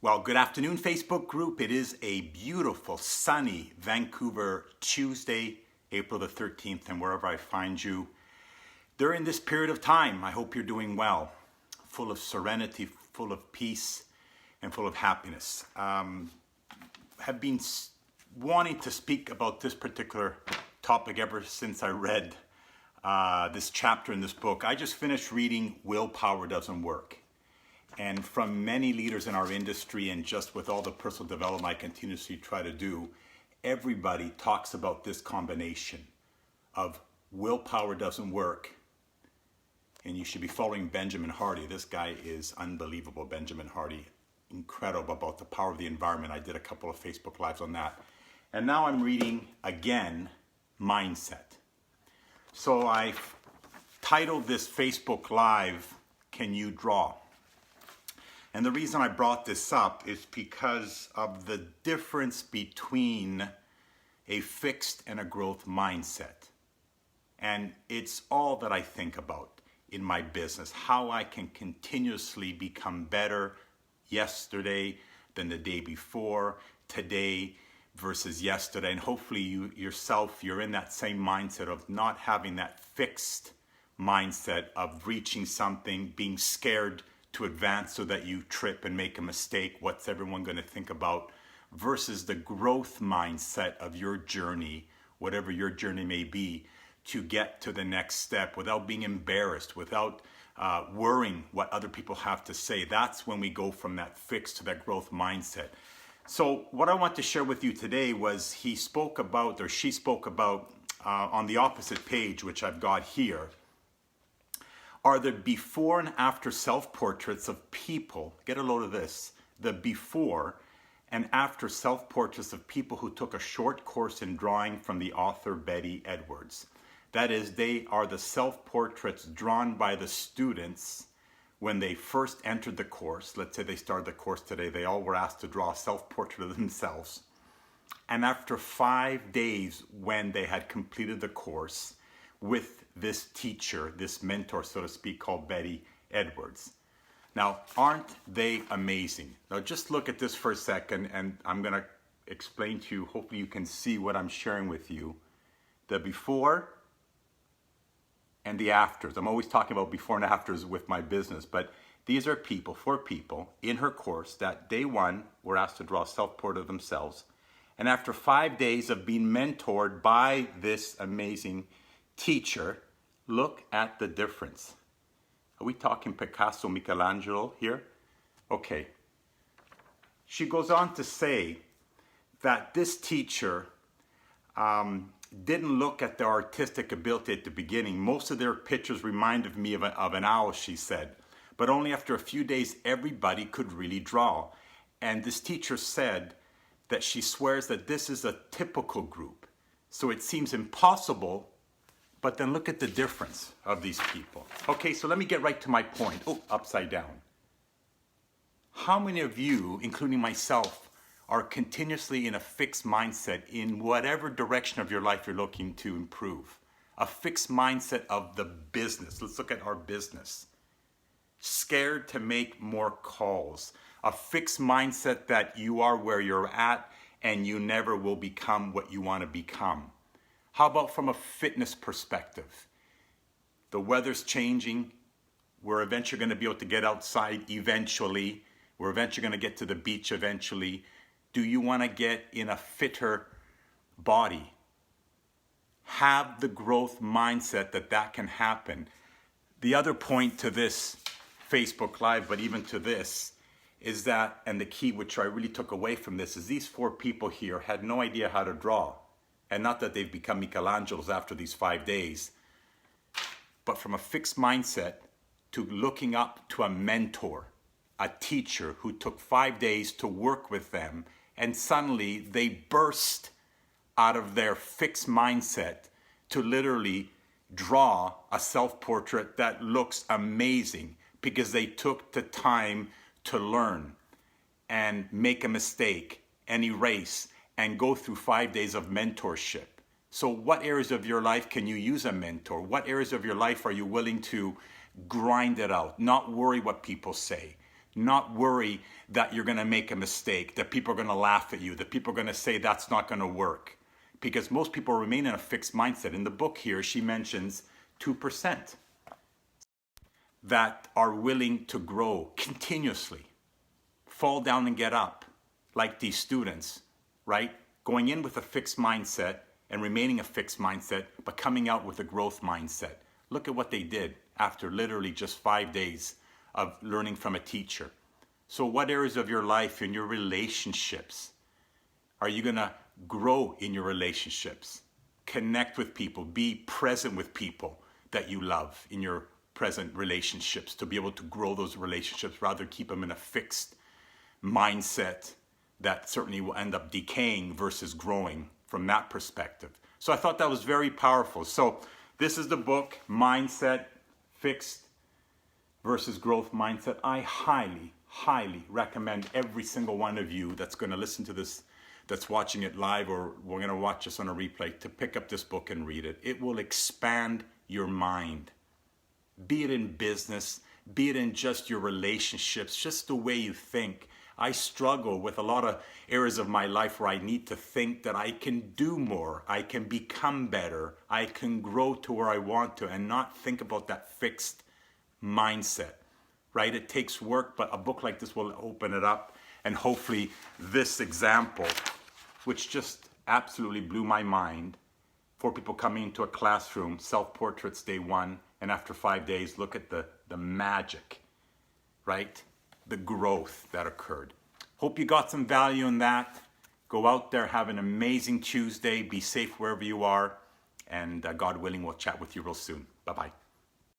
Well, good afternoon, Facebook group. It is a beautiful, sunny Vancouver Tuesday, April the 13th, and wherever I find you during this period of time, I hope you're doing well, full of serenity, full of peace, and full of happiness. Have been wanting to speak about this particular topic ever since I read this chapter in this book. I just finished reading Willpower Doesn't Work. And from many leaders in our industry and just with all the personal development I continuously try to do, everybody talks about this combination of willpower doesn't work. And you should be following Benjamin Hardy. This guy is unbelievable, Benjamin Hardy. Incredible about the power of the environment. I did a couple of Facebook Lives on that. And now I'm reading again, Mindset. So I've titled this Facebook Live, Can You Draw? And the reason I brought this up is because of the difference between a fixed and a growth mindset. And it's all that I think about in my business, how I can continuously become better yesterday than the day before, today versus yesterday. And hopefully you yourself, you're in that same mindset of not having that fixed mindset of reaching something, being scared to advance so that you trip and make a mistake. What's everyone going to think about? Versus the growth mindset of your journey, whatever your journey may be, to get to the next step without being embarrassed, without worrying what other people have to say. That's when we go from that fixed to that growth mindset. So what I want to share with you today was she spoke about on the opposite page, which I've got here, are the before and after self-portraits of people. Get a load of this. The before and after self-portraits of people who took a short course in drawing from the author Betty Edwards. That is, they are the self-portraits drawn by the students when they first entered the course. Let's say they started the course today. They all were asked to draw a self-portrait of themselves. And after 5 days, when they had completed the course with this teacher, this mentor, so to speak, called Betty Edwards. Now, aren't they amazing? Now, just look at this for a second, and I'm going to explain to you, hopefully you can see what I'm sharing with you. The before and the afters. I'm always talking about before and afters with my business, but these are four people in her course that day one were asked to draw a self-portrait of themselves. And after 5 days of being mentored by this amazing teacher, look at the difference. Are we talking Picasso, Michelangelo here? Okay. She goes on to say that this teacher didn't look at their artistic ability at the beginning. Most of their pictures reminded me of an owl, she said. But only after a few days, everybody could really draw. And this teacher said that she swears that this is a typical group. So it seems impossible. But then look at the difference of these people. Okay, so let me get right to my point. Oh, upside down. How many of you, including myself, are continuously in a fixed mindset in whatever direction of your life you're looking to improve? A fixed mindset of the business. Let's look at our business. Scared to make more calls. A fixed mindset that you are where you're at and you never will become what you want to become. How about from a fitness perspective? The weather's changing. We're eventually going to be able to get outside eventually. We're eventually going to get to the beach eventually. Do you want to get in a fitter body? Have the growth mindset that can happen. The other point to this Facebook Live, but even to this, is that, and the key which I really took away from this, is these four people here had no idea how to draw. And not that they've become Michelangelos after these 5 days, but from a fixed mindset to looking up to a mentor, a teacher who took 5 days to work with them, and suddenly they burst out of their fixed mindset to literally draw a self-portrait that looks amazing because they took the time to learn and make a mistake and erase and go through 5 days of mentorship. So what areas of your life can you use a mentor? What areas of your life are you willing to grind it out, not worry what people say, not worry that you're going to make a mistake, that people are going to laugh at you, that people are going to say that's not going to work. Because most people remain in a fixed mindset. In the book here, she mentions 2% that are willing to grow continuously, fall down and get up, like these students, right? Going in with a fixed mindset and remaining a fixed mindset, but coming out with a growth mindset. Look at what they did after literally just 5 days of learning from a teacher. So what areas of your life, in your relationships, are you going to grow in your relationships? Connect with people, be present with people that you love in your present relationships, to be able to grow those relationships rather than keep them in a fixed mindset that certainly will end up decaying versus growing from that perspective. So I thought that was very powerful. So this is the book, Mindset, Fixed versus Growth Mindset. I highly recommend every single one of you that's going to listen to this, that's watching it live, or we're going to watch this on a replay, to pick up this book and read it. It will expand your mind. Be it in business, be it in just your relationships, just the way you think. I struggle with a lot of areas of my life where I need to think that I can do more, I can become better, I can grow to where I want to, and not think about that fixed mindset, right? It takes work, but a book like this will open it up. And hopefully this example, which just absolutely blew my mind, 4 people coming into a classroom, self-portraits day 1, and after 5 days, look at the magic, right? The growth that occurred. Hope you got some value in that. Go out there, have an amazing Tuesday. Be safe wherever you are. And God willing, we'll chat with you real soon. Bye-bye.